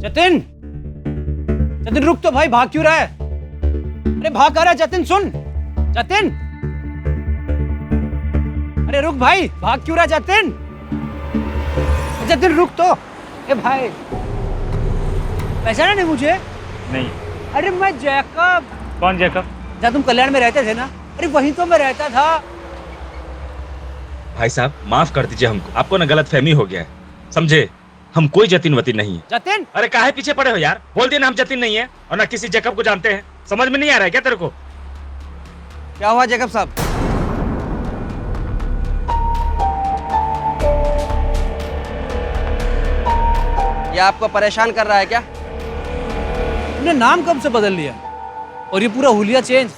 जतिन, जतिन रुक तो भाई, भाग क्यों रहा है? अरे भाग आ रहा है जतिन, सुन जतिन। अरे रुक भाई, भाग क्यों रहा है जतिन? जतिन रुक तो। ए भाई, पहचाना नहीं मुझे? नहीं। अरे मैं जैकब। कौन जैकब? जहाँ तुम कल्याण में रहते थे ना, अरे वहीं तो मैं रहता था। भाई साहब माफ कर दीजिए हमको, आपको ना गलत फहमी हो गया है, समझे? हम कोई जतिन वतिन नहीं है। जतिन, अरे काहे पीछे पड़े हो यार, बोल दिए ना हम जतिन नहीं है और ना किसी जैकब को जानते हैं। समझ में नहीं आ रहा है क्या तेरे को? क्या हुआ जैकब साहब? ये आपको परेशान कर रहा है क्या? तुमने नाम कब से बदल लिया और ये पूरा हुलिया चेंज?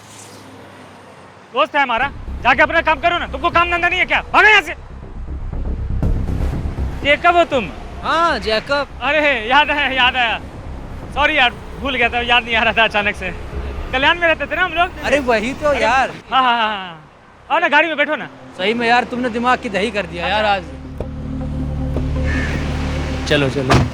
दोस्त है हमारा, जाके अपना काम करो ना, तुमको काम धंधा नहीं है क्या? भागो यहाँ से। जैकब हो तुम? हाँ जैकब। अरे याद आया। सॉरी यार, भूल गया था, याद नहीं आ रहा था अचानक से। कल्याण में रहते थे ना हम लोग। अरे वही तो यार। हाँ। आओ ना, गाड़ी में बैठो ना। सही में यार, तुमने दिमाग की दही कर दिया यार आज। चलो चलो।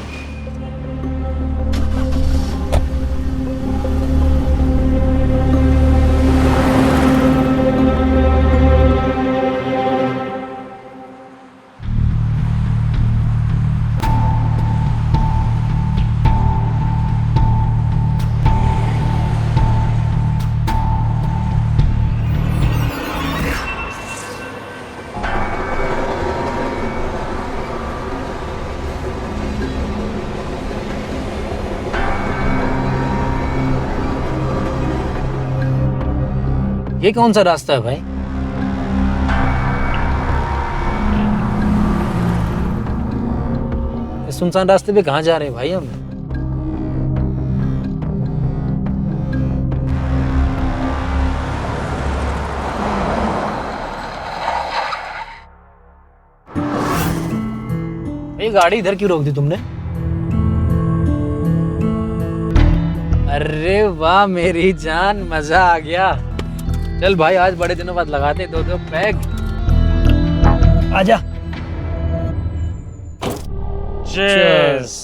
ये कौन सा रास्ता है भाई? इस सुनसान रास्ते पे कहाँ जा रहे हैं भाई हम? ये गाड़ी इधर क्यों रोक दी तुमने? अरे वाह मेरी जान, मजा आ गया। चल भाई, आज बड़े दिनों बाद लगाते 2-2 पैग। आजा। Cheers.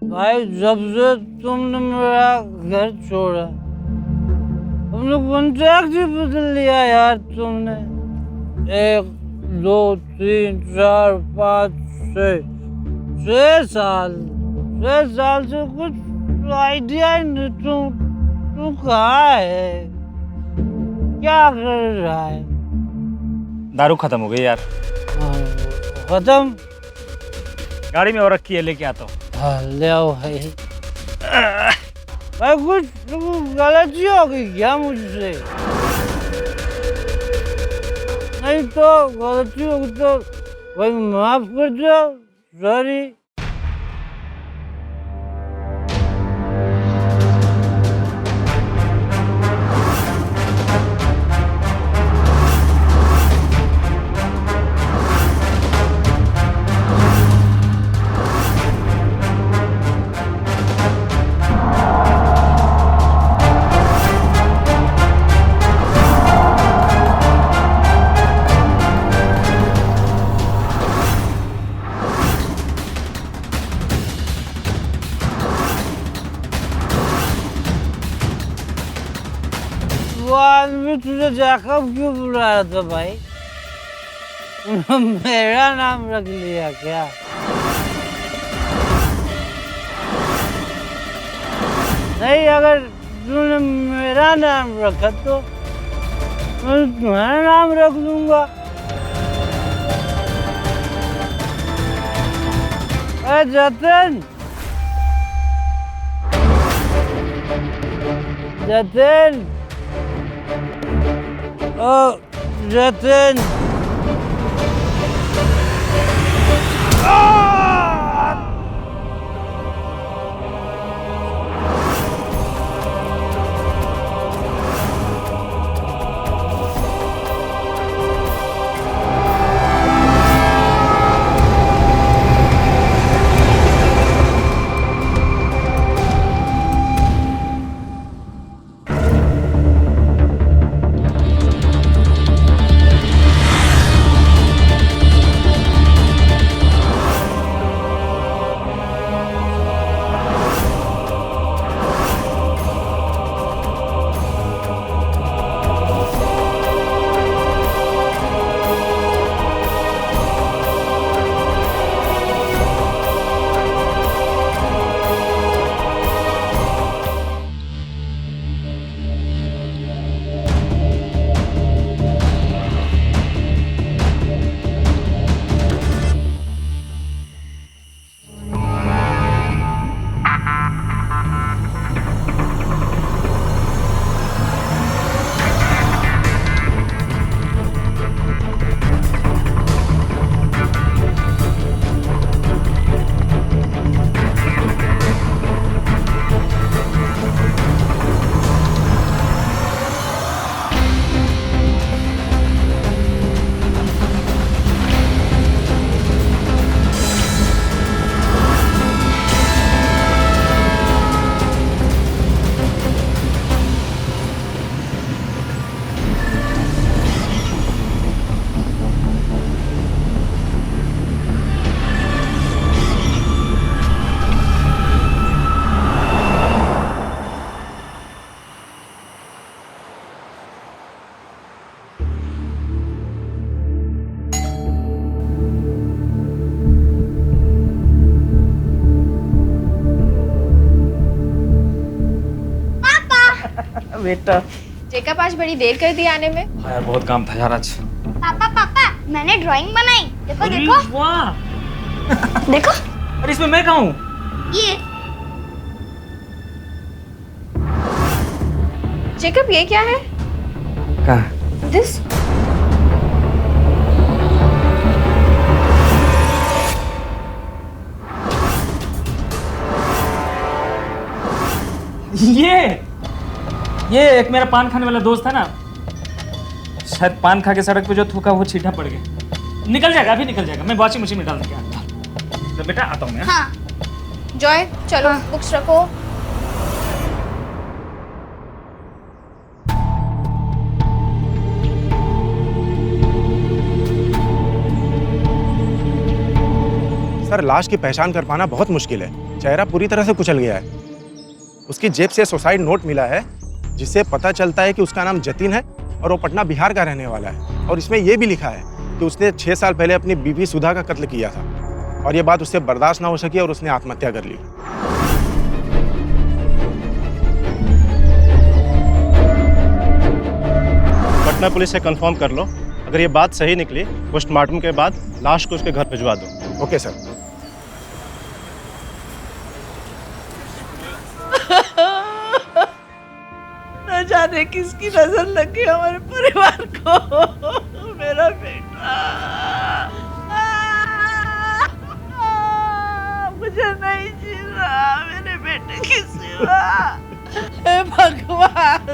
भाई जब से तुमने मेरा घर छोड़ा, तुमने कॉन्ट्रैक्ट ही बदल लिया यार तुमने। 1 2 3 4 5 6 साल, 6 साल से कुछ आइडिया ही नहीं। तू कहाँ है? क्या कर रहा है? दारू खत्म हो गई यार। खत्म? गाड़ी में और रखी है, लेके आता हूँ। हाँ ले आओ भाई। भाई कुछ गलती हो गई क्या मुझसे? नहीं तो गलती होगी तो भाई माफ कर दो, सॉरी। वो आदमी तुझे जैकब क्यों बुला रहा था भाई? मेरा नाम रख लिया क्या? नहीं, अगर तूने मेरा नाम रखा तो मैं तुम्हारा नाम रख दूंगा। अरे जतिन, जतिन, ओ जतिन। बेटा। जेकब आज बड़ी देर कर दी आने में। हाँ यार बहुत काम था यार आज। पापा पापा मैंने ड्राइंग बनाई, देखो देखो वाह। देखो। अरे इसमें मैं कहाँ हूँ? ये जेकब ये क्या है? कहाँ? दिस ये एक मेरा पान खाने वाला दोस्त है ना, शायद पान खा के सड़क पे जो थूका वो छींटा पड़ गया। निकल जाएगा, अभी निकल जाएगा। मैं वॉशिंग मशीन में डाल दूंगा। तो बेटा आता हूँ मैं। हाँ। जॉय चलो बुक्स रखो। सर, लाश की पहचान कर पाना बहुत मुश्किल है। चेहरा पूरी तरह से कुचल गया है। उसकी जेब से सुसाइड नोट मिला है, जिससे पता चलता है कि उसका नाम जतिन है और वो पटना बिहार का रहने वाला है। और इसमें यह भी लिखा है कि उसने 6 साल पहले अपनी बीवी सुधा का कत्ल किया था और ये बात उससे बर्दाश्त ना हो सकी और उसने आत्महत्या कर ली। पटना पुलिस से कंफर्म कर लो, अगर ये बात सही निकली पोस्टमार्टम के बाद लाश को उसके घर भिजवा दो। Okay sir. न जाने किसकी नजर लगी हमारे परिवार को। मेरा बेटा मुझे नहीं जीना मेरे बेटे की सिवा। हे भगवान।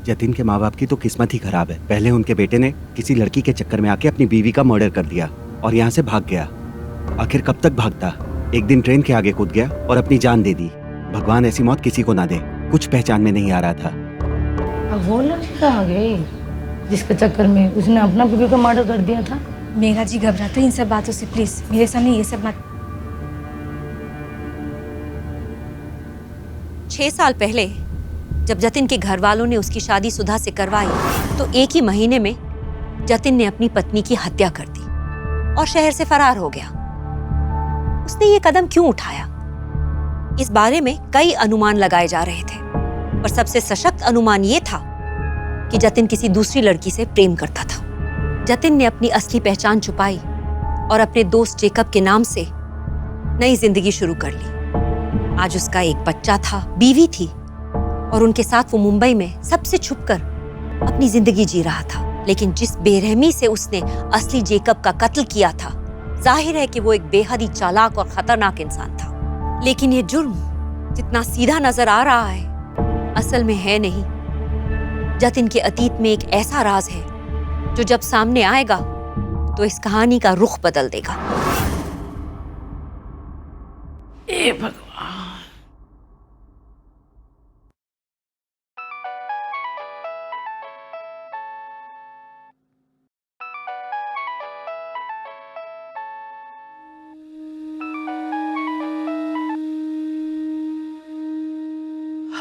जतिन के माँ बाप की तो किस्मत ही खराब है। पहले उनके बेटे ने किसी लड़की के चक्कर में आके अपनी बीवी का मर्डर कर दिया और यहाँ से भाग गया। आखिर कब तक भागता? एक दिन ट्रेन के आगे कूद गया और अपनी जान दे दी। भगवान ऐसी मौत किसी को ना दे। कुछ पहचान में नहीं आ रहा था। अब वो लड़की कहाँ गई जिसके चक्कर में उसने अपना बीवी का मर्डर कर दिया था? मेघा जी घबराते हैं इन सब बातों से, प्लीज मेरे सामने ये सब मत। 6 साल पहले जब जतिन के घर वालों ने उसकी शादी सुधा से करवाई तो एक ही महीने में जतिन ने अपनी पत्नी की हत्या कर दी और शहर से फरार हो गया। उसने ये कदम क्यों उठाया, इस बारे में कई अनुमान लगाए जा रहे थे, पर सबसे सशक्त अनुमान ये था कि जतिन किसी दूसरी लड़की से प्रेम करता था। जतिन ने अपनी असली पहचान छुपाई और अपने दोस्त जेकब के नाम से नई जिंदगी शुरू कर ली। आज उसका एक बच्चा था, बीवी थी और उनके साथ वो मुंबई में सबसे छुपकर अपनी जिंदगी जी रहा था। लेकिन जिस बेरहमी से उसने असली जेकब का कत्ल किया था, जाहिर है कि वो एक बेहद ही चालाक और खतरनाक इंसान था। लेकिन ये जुर्म जितना सीधा नजर आ रहा है, असल में है नहीं। जतिन के अतीत में एक ऐसा राज है जो जब सामने आएगा तो इस कहानी का रुख बदल देगा। हे भगवान।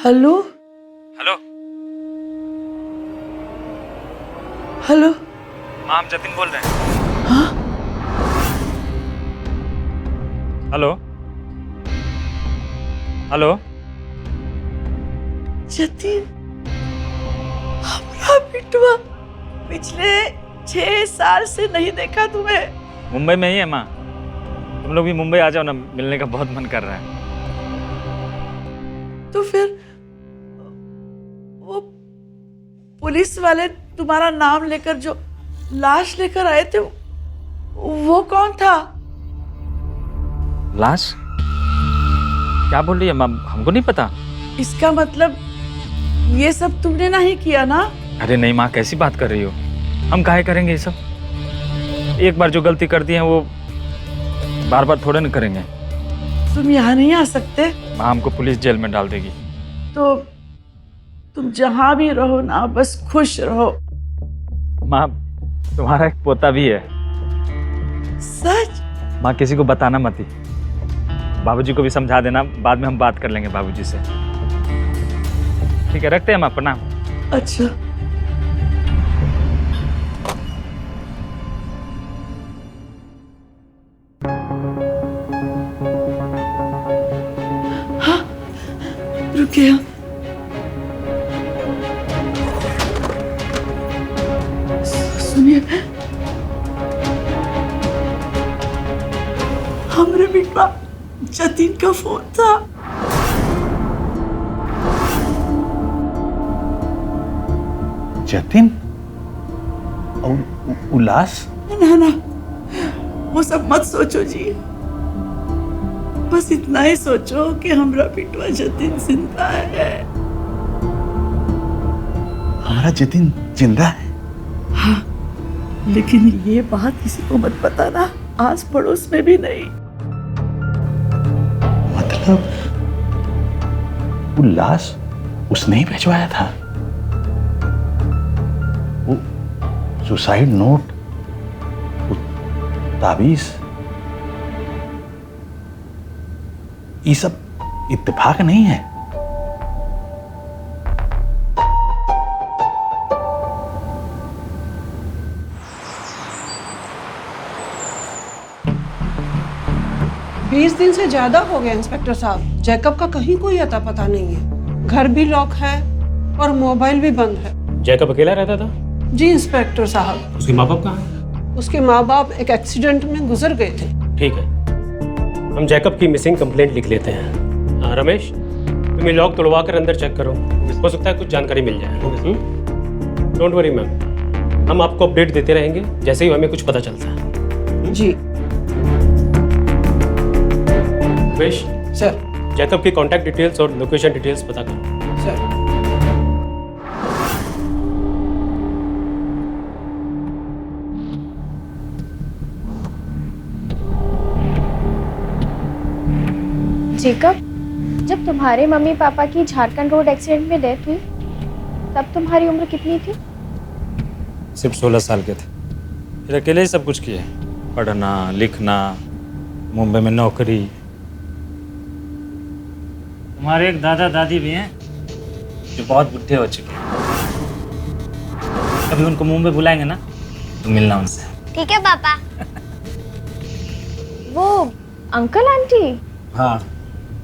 Hello hello hello. हाँ हम जतिन बोल रहे हैं। हाँ हेलो हेलो जतिन, हमारा बिटवा पिछले 6 साल से नहीं देखा तुम्हें। मुंबई में ही है माँ, तुम लोग भी मुंबई आ जाओ ना, मिलने का बहुत मन कर रहा है। तो फिर वो पुलिस वाले तुम्हारा नाम लेकर जो लाश लेकर आए थे वो कौन था? लाश? क्या बोल रही है माँ, हमको नहीं पता। इसका मतलब ये सब तुमने नहीं किया ना? अरे नहीं माँ, कैसी बात कर रही हो, हम काहे करेंगे ये सब। एक बार जो गलती कर दी है वो बार बार थोड़े न करेंगे। तुम यहाँ नहीं आ सकते? माँ हमको पुलिस जेल में डाल देगी। तो तुम जहाँ भी रहो ना, बस खुश रहो। माँ तुम्हारा एक पोता भी है। सच? माँ किसी को बताना मत ही, बाबूजी को भी समझा देना, बाद में हम बात कर लेंगे बाबूजी से। ठीक है, रखते हैं माँ, प्रणाम। अच्छा। हाँ रुक गया। सुनिए, हमरे बेटा जतीन का फोन था। जतिन और उल्लास? ना ना, वो सब मत सोचो जी। बस इतना ही सोचो कि हमरा बेटवा जतिन जिंदा है। हमारा जतिन जिंदा है? हाँ, लेकिन ये बात किसी को मत बताना, आस पड़ोस में भी नहीं। मतलब उल्लास उसने ही भिजवाया था? वो सुसाइड नोट, वो ताबीज, ये सब इत्तेफाक नहीं है? बीस दिन से ज्यादा हो गया इंस्पेक्टर साहब। जैकब का कहीं कोई अता पता नहीं है। घर भी लॉक है और मोबाइल भी बंद है। जैकब अकेला रहता था? जी इंस्पेक्टर साहब। उसके माँ बाप कहाँ हैं? उसके माँ बाप एक एक्सीडेंट में गुजर गए थे। ठीक है, हम जैकब की मिसिंग कंप्लेंट लिख लेते हैं। रमेश, तुम ये लॉक तोड़वा कर अंदर चेक करो, हो सकता है कुछ जानकारी मिल जाए। डोंट वरी मैम, हम आपको अपडेट देते रहेंगे जैसे ही हमें कुछ पता चलता है। जी रमेश सर, जैकब की कॉन्टैक्ट डिटेल्स और लोकेशन डिटेल्स पता करो। सर। जेकब, जब तुम्हारे मम्मी पापा की झारखंड रोड एक्सीडेंट में डेथ हुई तब तुम्हारी उम्र कितनी थी? सिर्फ 16 साल के थे। फिर अकेले ही सब कुछ किए, पढ़ना लिखना, मुंबई में नौकरी। हमारे एक दादा दादी भी हैं जो बहुत बुढ़े हो चुके हैं। कभी उनको मुंबई बुलाएंगे ना तो मिलना उनसे। ठीक है पापा। वो अंकल आंटी? हाँ,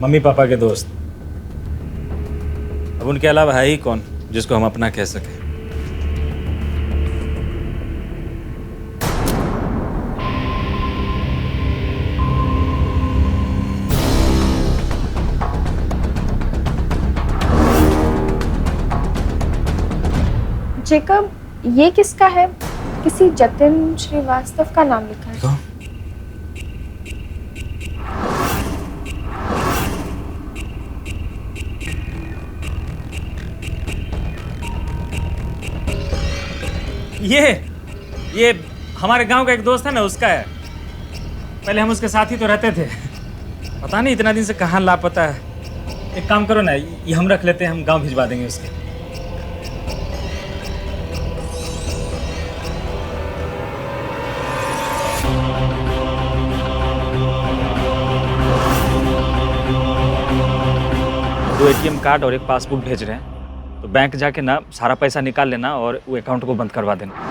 मम्मी पापा के दोस्त। अब उनके अलावा है ही कौन जिसको हम अपना कह सके। जेकब, ये किसका है? किसी जतिन श्रीवास्तव का नाम लिखा है। ये हमारे गांव का एक दोस्त है ना, उसका है। पहले हम उसके साथ ही तो रहते थे, पता नहीं इतना दिन से कहाँ लापता है। एक काम करो ना, ये हम रख लेते हैं, हम गांव भिजवा देंगे उसके। दो एटीएम कार्ड और एक पासबुक भेज रहे हैं, तो बैंक जाके ना सारा पैसा निकाल लेना और वो अकाउंट को बंद करवा देना।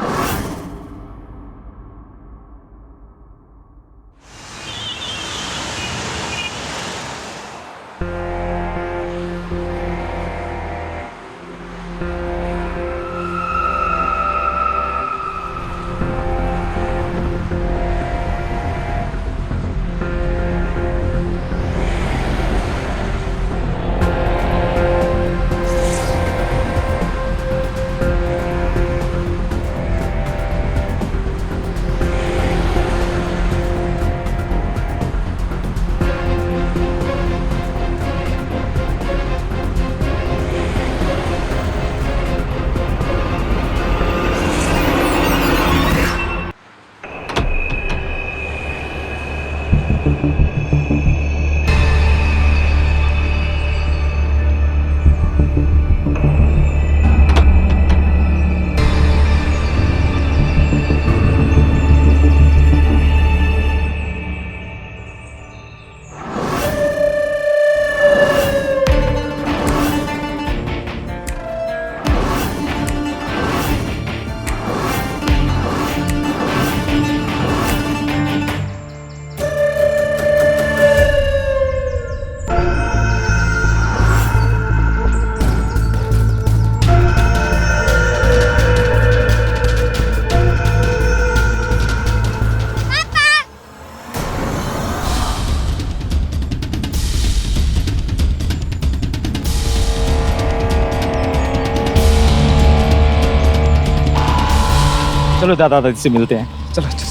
चलो दादा दादी से मिलते हैं, चलो चलो।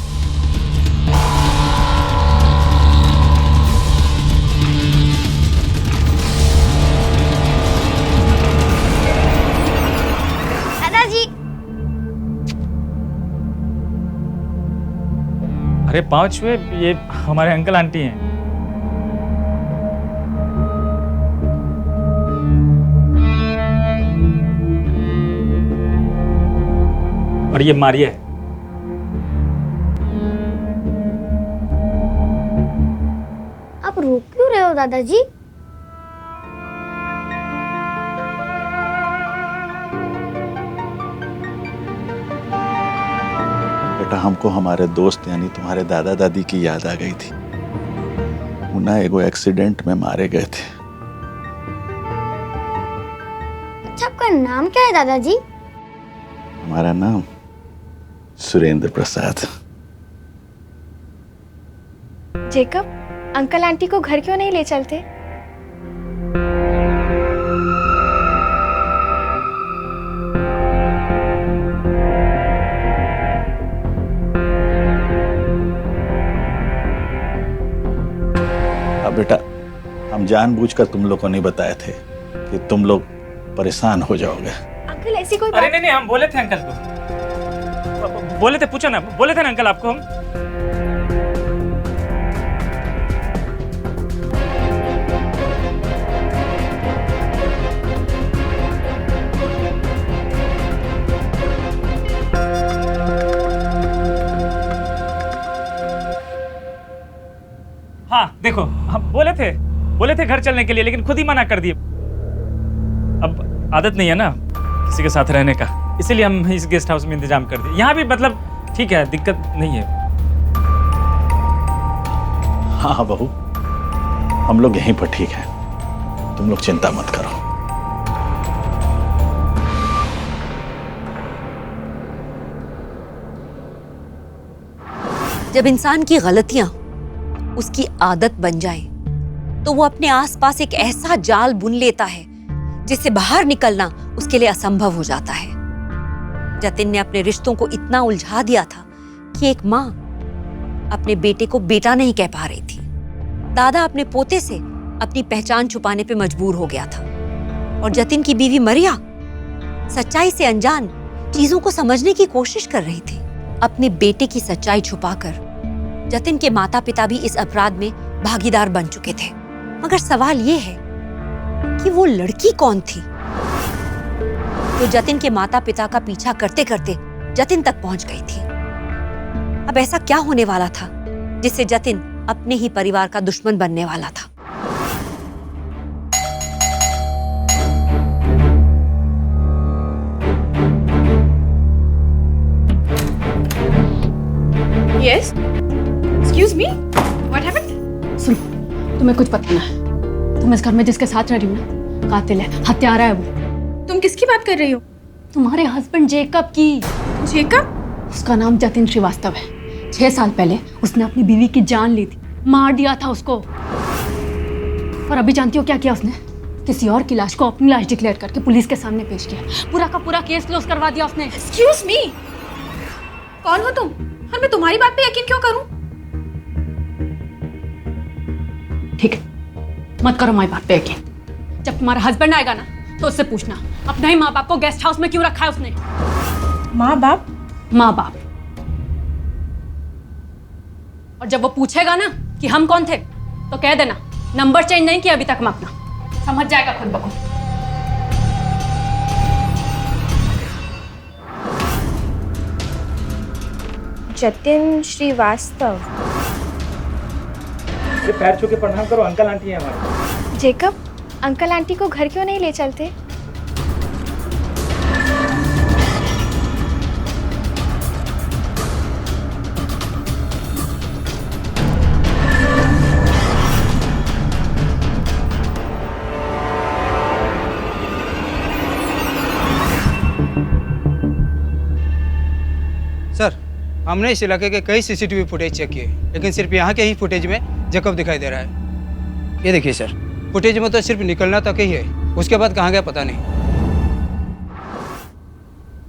दादाजी, अरे पाँव छुए, ये हमारे अंकल आंटी हैं। और ये मारिया है। आप रो क्यों रहे हो दादाजी? बेटा हमको हमारे दोस्त यानी तुम्हारे दादा दादी की याद आ गई थी। उन्हें एगो एक्सीडेंट में मारे गए थे। अच्छा, आपका नाम क्या है दादाजी? हमारा नाम Surendra Prasad. Jacob, uncle aunty को घर क्यों नहीं ले चलते? अब बेटा हम जानबूझकर तुम लोग को नहीं बताए थे कि तुम लोग परेशान हो जाओगे। अंकल ऐसी कोई अरे नहीं, हम बोले थे अंकल को, बोले थे, पूछो ना, बोले थे ना अंकल आपको हम। हाँ देखो, हम बोले थे घर चलने के लिए, लेकिन खुद ही मना कर दिए। अब आदत नहीं है ना किसी के साथ रहने का, इसीलिए हम इस गेस्ट हाउस में इंतजाम कर दिए। यहाँ भी मतलब ठीक है, दिक्कत नहीं है। हाँ बहू, हम लोग यहीं पर ठीक है, तुम लोग चिंता मत करो। जब इंसान की गलतियां उसकी आदत बन जाए तो वो अपने आसपास एक ऐसा जाल बुन लेता है जिससे बाहर निकलना उसके लिए असंभव हो जाता है। जतिन ने अपने रिश्तों को इतना उलझा दिया था कि एक माँ अपने बेटे को बेटा नहीं कह पा रही थी। दादा अपने पोते से अपनी पहचान छुपाने पे मजबूर हो गया था और जतिन की बीवी मरिया सच्चाई से अनजान चीजों को समझने की कोशिश कर रही थी। अपने बेटे की सच्चाई छुपाकर जतिन के माता पिता भी इस अपराध में भागीदार बन चुके थे। मगर सवाल ये है कि वो लड़की कौन थी जो जतिन के माता पिता का पीछा करते करते जतिन तक पहुंच गई थी। अब ऐसा क्या होने वाला था जिससे जतिन अपने ही परिवार का दुश्मन बनने वाला था। Yes? Excuse me? What happened? सुनो, तुम्हें कुछ पता ना है। तुम इस घर में जिसके साथ रह रही हो ना, कातिल है, हत्यारा है वो। तुम किसकी बात कर रही हो? तुम्हारे हस्बैंड जेकब की। जेकब? उसका नाम जतिन श्रीवास्तव है। 6 साल पहले उसने अपनी बीवी की जान ली थी, मार दिया था उसको। और अभी जानती हो क्या किया उसने? किसी और की लाश को अपनी लाश डिक्लेयर करके पुलिस के सामने पेश किया। पूरा का पूरा केस क्लोज करवा दिया उसने। Excuse me? कौन हो तुम? और मैं तुम्हारी बात पे यकीन क्यों करूं? ठीक है, मत करो हमारी बात पे यकीन। जब तुम्हारा हस्बैंड आएगा ना तो उससे पूछना अपने ही माँ बाप को गेस्ट हाउस में क्यों रखा है उसने। माँ बाप? माँ बाप। और जब वो पूछेगा ना कि हम कौन थे तो कह देना नंबर चेंज नहीं किया अभी तक हम अपना। समझ जाएगा खुद ब खुद। जतिन श्रीवास्तव। पैर छू के प्रणाम करो, अंकल आंटी हैं हमारे। जेकब, अंकल आंटी को घर क्यों नहीं ले चलते? सर, हमने इस इलाके के कई सीसीटीवी फुटेज चेक किए, लेकिन सिर्फ यहाँ के ही फुटेज में जेकब दिखाई दे रहा है। ये देखिए सर, फुटेज में तो सिर्फ निकलना तक ही है, उसके बाद कहाँ गया पता नहीं।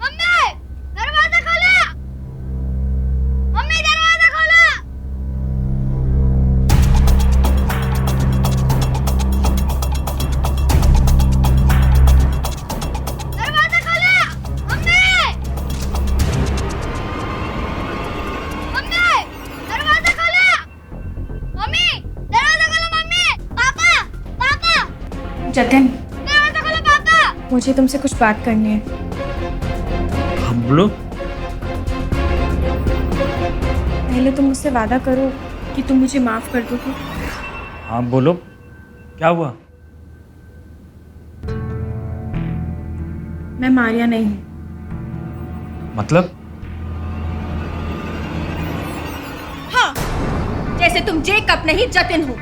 मम्मी, दरवाजा खोलो। जतिन, दरवाजा खोलो पापा। मुझे तुमसे कुछ बात करनी है। हम बोलो। पहले तुम मुझसे वादा करो कि तुम मुझे माफ कर दोगे। हाँ बोलो, क्या हुआ? मैं मारिया नहीं हूँ। मतलब? हाँ, जैसे तुम जेकब नहीं जतिन हो।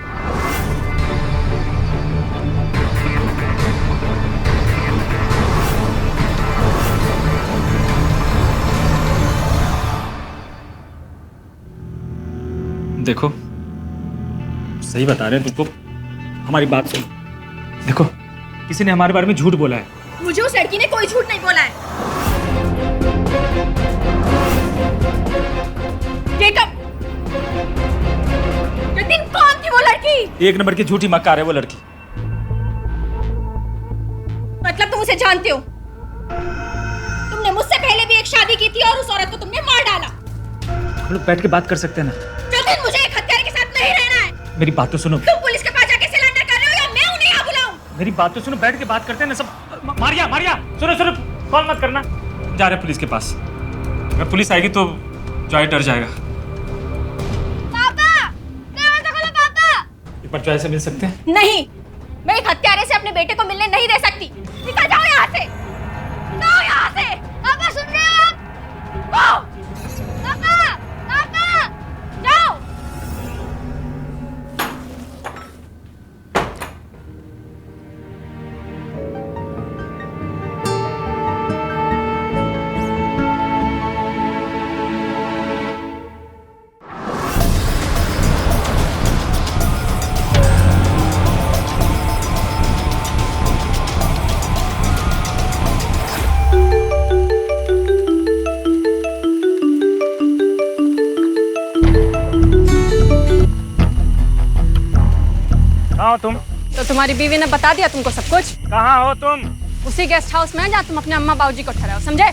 देखो, सही बता रहे हैं तुमको, हमारी बात सुनो। देखो, किसी ने हमारे बारे में झूठ बोला है। मुझे उस लड़की ने कोई झूठ नहीं बोला है। जेकब, जतिन कौन थी वो लड़की? एक नंबर की झूठी मक्कार है वो लड़की। मतलब तुम उसे जानते हो? तुमने मुझसे पहले भी एक शादी की थी और उस औरत को तुमने मार डाला। हम लोग बैठ के बात कर सकते हैं ना? जतिन, मुझे एक हत्यारे के साथ नहीं रहना है। मेरी बात तो सुनो। तुम पुलिस के पास जाके सिलेंडर कर रहे हो या मैं उन्हें यहाँ बुलाऊं? मेरी बात तो सुनो, बैठ के बात करते हैं ना सब। मारिया, मारिया, सुनो सुनो, कॉल मत करना। जा रहे पुलिस के पास। अगर पुलिस आएगी तो जॉय डर जाएगा। पापा, दरवाजा खोलो पापा। एक बार जॉय से मिल सकते हैं? नहीं, मैं एक हत्यारे से अपने बेटे को मिलने नहीं दे सकती। निकल जाओ यहाँ से, जाओ यहाँ से। पापा सुन रहे हो आप? वाह! पापा, पापा, जाओ। कहाँ हो तुम? तो तुम्हारी बीवी ने बता दिया तुमको सब कुछ? कहाँ हो तुम? उसी गेस्ट हाउस में जहाँ तुम अपने अम्मा बाबूजी को ठहराओ, समझे?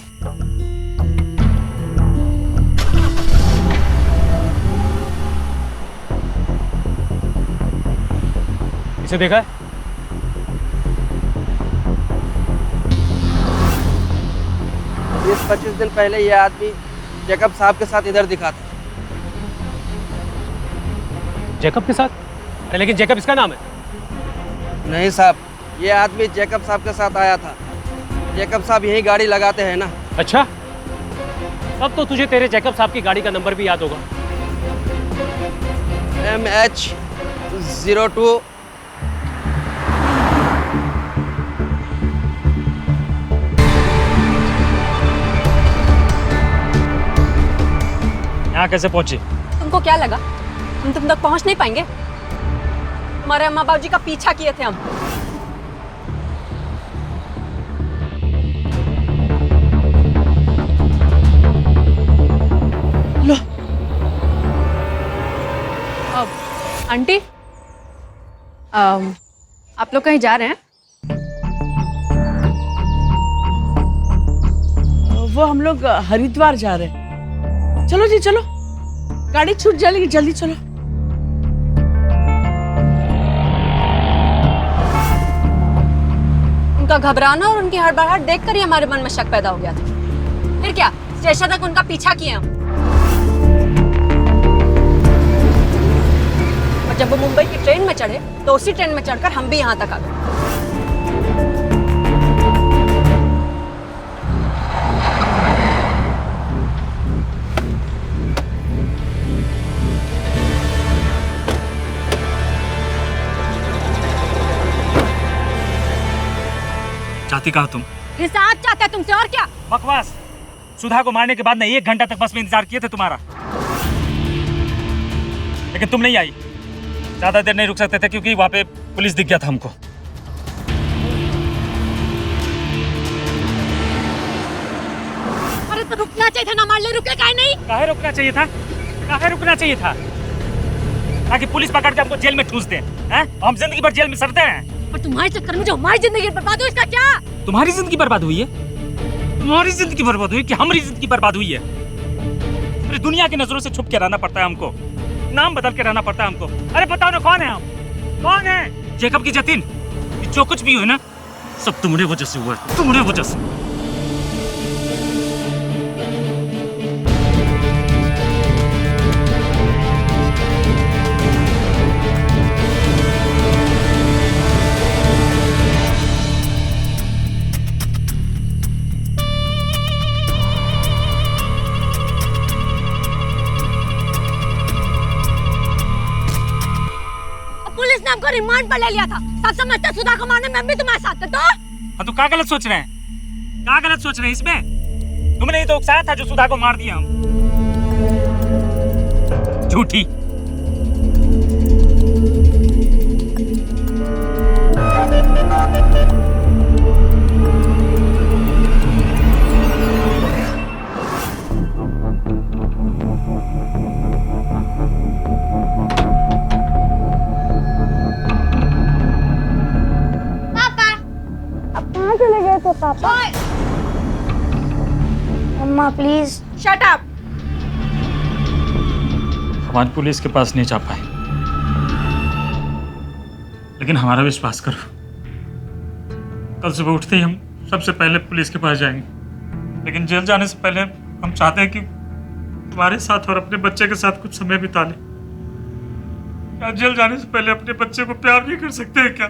इसे देखा है? 20-25 दिन पहले ये आदमी जेकब साहब के साथ इधर दिखा था। जेकब के साथ? अरे लेकिन जेकब इसका नाम है। नहीं साहब, ये आदमी जेकब साहब के साथ आया था। जेकब साहब यही गाड़ी लगाते हैं ना। अच्छा, तब तो तुझे तेरे जेकब साहब की गाड़ी का नंबर भी याद होगा। MH02। यहाँ कैसे पहुंची? तुमको क्या लगा हम तुम तक पहुंच नहीं पाएंगे? हमारे अम्मा बाबूजी का पीछा किए थे हम। लो, आंटी, आप लोग कहीं जा रहे हैं? वो हम लोग हरिद्वार जा रहे हैं। चलो जी चलो, गाड़ी छूट जाएगी, जल्दी चलो। उनका घबराना और उनकी हड़बड़ाहट देखकर ही हमारे मन में शक पैदा हो गया था। फिर क्या, स्टेशन तक उनका पीछा किए हम। और जब वो मुंबई की ट्रेन में चढ़े तो उसी ट्रेन में चढ़कर हम भी यहाँ तक आ गए। चाहती कहा तुम? हिसाब चाहते हैं तुमसे, और क्या? बकवास। सुधा को मारने के बाद ना 1 घंटा तक बस में इंतजार किए थे तुम्हारा, लेकिन तुम नहीं आई। ज्यादा देर नहीं रुक सकते थे क्योंकि वहां पे पुलिस दिख गया था हमको। अरे तो रुकना चाहिए था ना, मार ले, रुके काहे नहीं? काहे रुकना चाहिए था? काहे रुकना चाहिए था? ताकि पुलिस पकड़ के हमको जेल में ठूस दे, हैं? हम जिंदगी भर जेल में सड़ते हैं। और तुम्हारे चक्कर में जो हमारी जिंदगी बर्बाद हुई, इसका क्या? तुम्हारी जिंदगी बर्बाद हुई है? तुम्हारी जिंदगी बर्बाद हुई कि हमारी जिंदगी बर्बाद हुई है? अरे दुनिया की नजरों से छुप के रहना पड़ता है हमको, नाम बदल के रहना पड़ता है हमको। अरे बताओ ना, कौन है हम? कौन है? जेकब की जतिन? जो कुछ भी हो ना, सब तुम्हारे वजह से हुआ है, तुम्हारे वजह से। पुलिस ने हमको रिमांड पर ले लिया था, तब समझते सुधा को मारने में भी तुम्हारे साथ थे तो? हाँ तो क्या गलत सोच रहे हैं? क्या गलत सोच रहे हैं इसमें? तुमने ही तो उकसाया था जो सुधा को मार दिया हम। झूठी। चले गए थे पापा। मम्मा प्लीज शट अप। हमारी पुलिस के पास नहीं जा पाए, लेकिन हमारा विश्वास करो, कल सुबह उठते ही हम सबसे पहले पुलिस के पास जाएंगे। लेकिन जेल जाने से पहले हम चाहते हैं कि तुम्हारे साथ और अपने बच्चे के साथ कुछ समय बिता लें। क्या जेल जाने से पहले अपने बच्चे को प्यार नहीं कर सकते हैं क्या?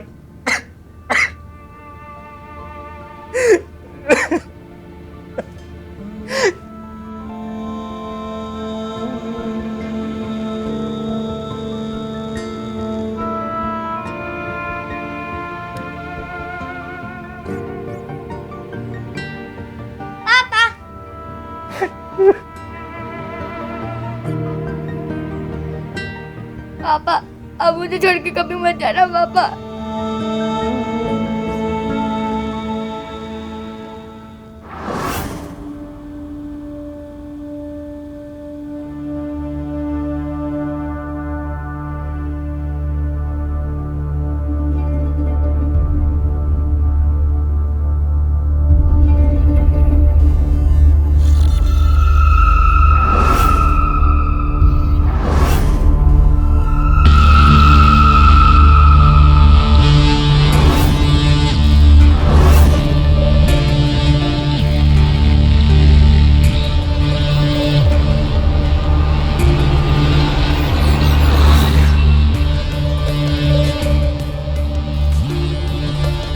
पापा अब मुझे छोड़ के कभी मत जाना पापा।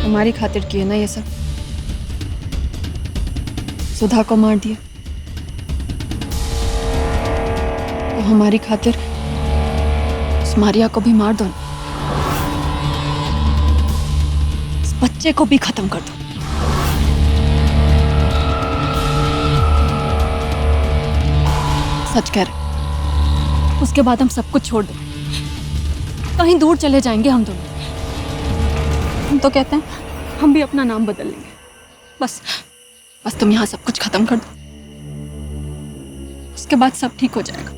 हमारी खातिर किए ना ये सब। सुधा को मार दिया तो हमारी खातिर उस मारिया को भी मार दो, इस बच्चे को भी खत्म कर दो। सच कह रहे, उसके बाद हम सब कुछ छोड़ दें, कहीं दूर चले जाएंगे हम दोनों। हम तो कहते हैं हम भी अपना नाम बदल लेंगे। बस तुम यहाँ सब कुछ खत्म कर दो, उसके बाद सब ठीक हो जाएगा।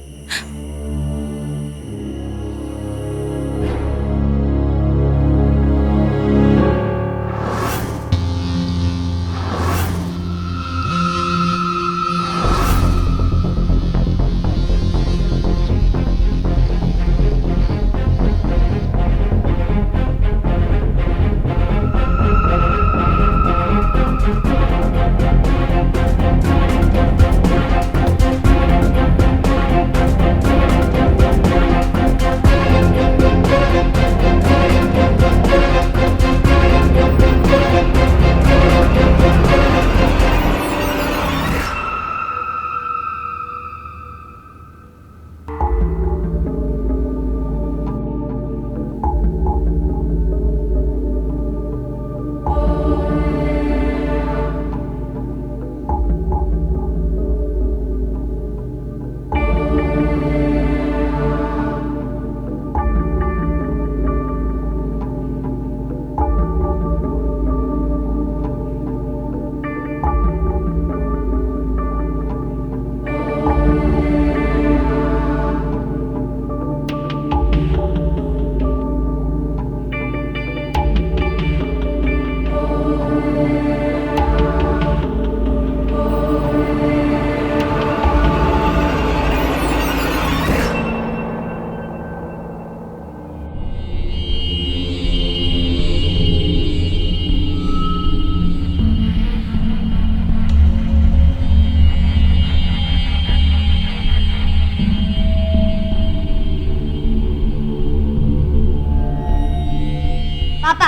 पापा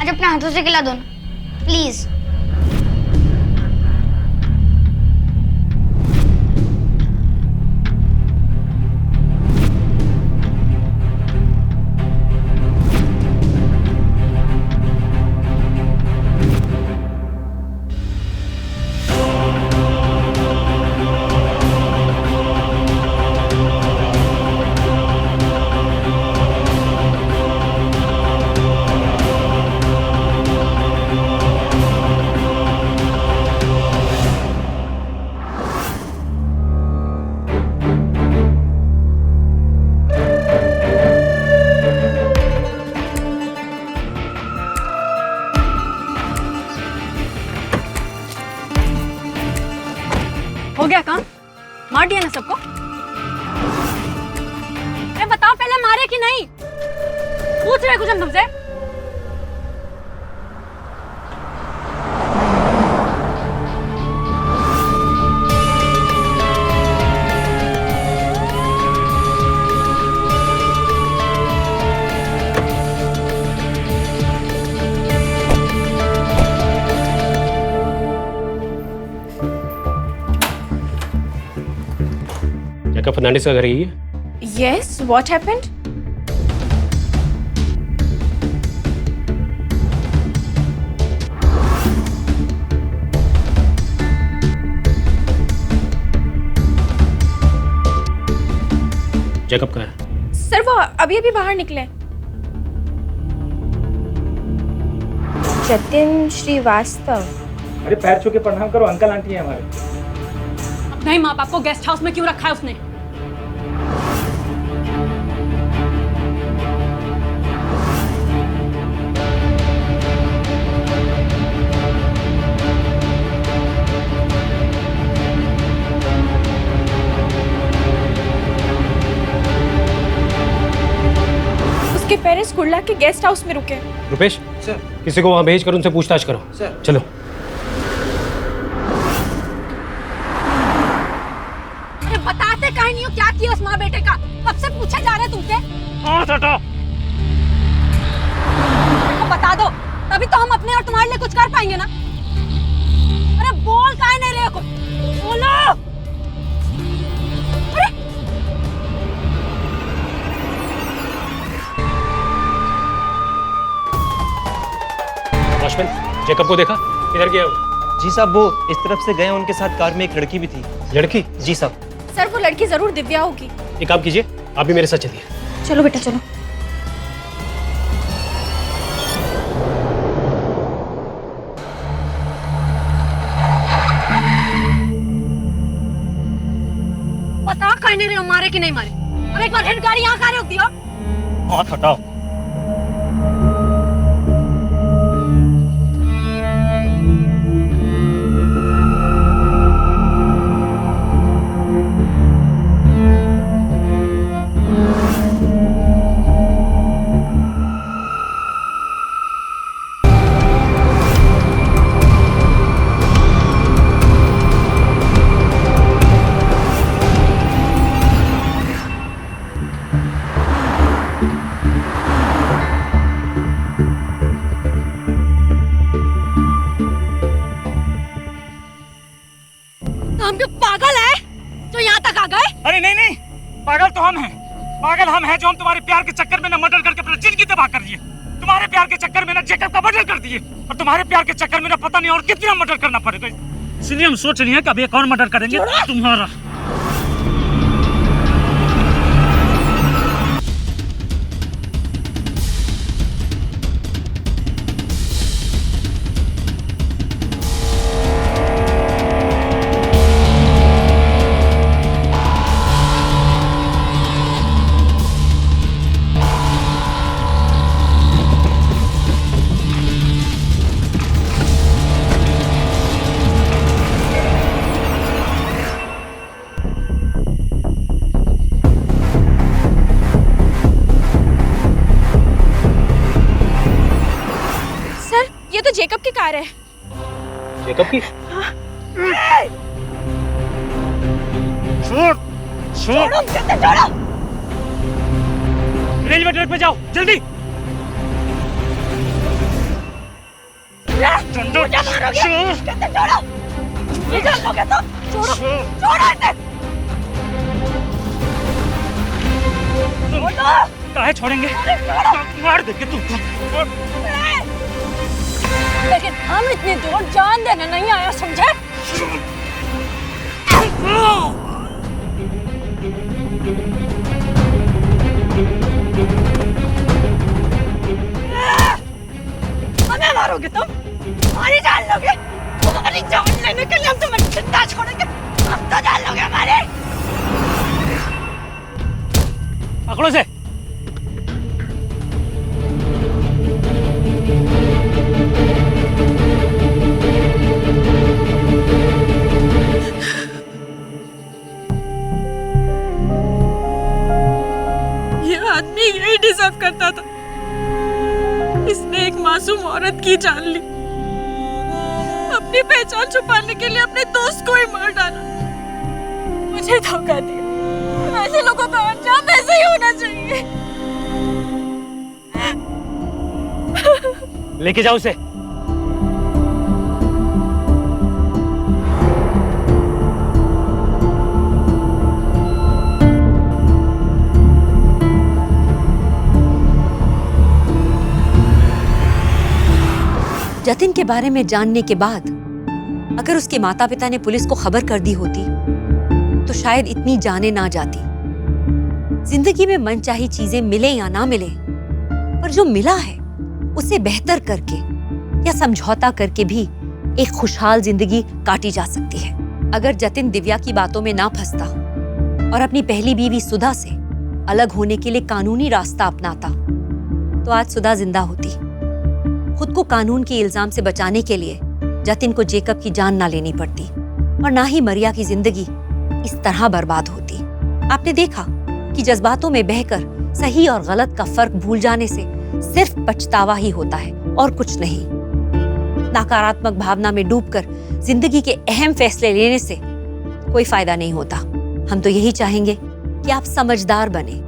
आज अपने हाथों से खिला दो ना प्लीज। हो गया काम? मार दिया ना सबको? अरे बताओ पहले मारे कि नहीं? पूछ रहे कुछ हम तुमसे? जैकब फर्नांडिस का घर यही है? Yes, what happened? जैकब कहाँ है? सर वो अभी अभी बाहर निकले। जतिन श्रीवास्तव। अरे पैर छू के प्रणाम करो, अंकल आंटी है हमारे। नहीं माँ बाप को गेस्ट हाउस में क्यों रखा है उसने? उसके पेरेंट्स कुर्ला के गेस्ट हाउस में रुके। रुपेश सर किसी को वहां भेज कर उनसे पूछताछ करो। सर चलो। बताते काहे नहीं हो क्या किया उस माँ बेटे का? कब से पूछे जा रहे हैं तुमसे? तो बता दो तभी तो हम अपने और तुम्हारे लिए कुछ कर पाएंगे ना। अरे बोल काहे नहीं रहे हो कुछ? बोलो। अरे वॉचमैन जैकब को देखा? किधर गया वो? जी साहब वो इस तरफ से गए, उनके साथ कार में एक लड़की भी थी। लड़की? जी साहब। सर वो लड़की जरूर दिव्या होगी। एक काम कीजिए, आप भी मेरे साथ चलिए। चलो बेटा चलो। बता काहे नहीं रहे हो, मारे कि नहीं मारे? अब एक बार हेड गाड़ी यहाँ काहे रोक दिया? हाथ हटाओ। हम भी पागल है जो यहाँ तक आ गए? अरे नहीं नहीं, पागल तो हम हैं। पागल हम हैं जो हम तुम्हारे प्यार के चक्कर में ना मर्डर करके अपनी जिंदगी तबाह कर दिए। तुम्हारे प्यार के चक्कर में ना जैकब का मर्डर कर दिए, और तुम्हारे प्यार के चक्कर में ना पता नहीं और कितना मर्डर करना पड़ेगा। इसलिए हम सोच रही हैं कि अब एक और मर्डर करेंगे तुम्हारा। ये तो जेकब की कार है। जेकब की? छोड़ छोड़, रेलवे ट्रैक पे जाओ जल्दी। मुझे मारोगे? कहते छोड़ो। ये जान लोगे तो छोड़ो, छोड़ो इसे। काहे छोड़ेंगे? मार देंगे तुमको। लेकिन हम इतनी दूर जान देने नहीं आया, समझे? हमें मारोगे तुम? हमारी जान लोगे? तुम्हारी जान लेने के लिए हम तुम्हें जिंदा छोड़ेंगे। हम तो जान लोगे हमारे। पकड़ो से। ये आदमी यही डिजर्व करता था। इसने एक मासूम औरत की जान ली, अपनी पहचान छुपाने के लिए अपने दोस्त को ही मार डाला, मुझे धोखा दिया। ऐसे लोगों का अंजाम ऐसे ही होना चाहिए। लेके जाओ उसे। जतिन के बारे में जानने के बाद अगर उसके माता पिता ने पुलिस को खबर कर दी होती तो शायद इतनी जाने ना जाती। जिंदगी में मनचाही चीजें मिले या ना मिले, पर जो मिला है उसे बेहतर करके या समझौता करके भी एक खुशहाल जिंदगी काटी जा सकती है। अगर जतिन दिव्या की बातों में ना फंसता और अपनी पहली बीवी सुधा से अलग होने के लिए कानूनी रास्ता अपनाता तो आज सुधा जिंदा होती। खुद को कानून के इल्जाम से बचाने के लिए जतिन को जेकब की जान ना लेनी पड़ती और ना ही मरिया की जिंदगी इस तरह बर्बाद होती। आपने देखा कि जज्बातों में बहकर सही और गलत का फर्क भूल जाने से सिर्फ पछतावा ही होता है और कुछ नहीं। नकारात्मक भावना में डूबकर जिंदगी के अहम फैसले लेने से कोई फायदा नहीं होता। हम तो यही चाहेंगे कि आप समझदार बने,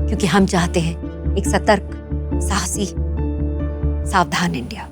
क्योंकि हम चाहते हैं एक सतर्क, साहसी, सावधान इंडिया।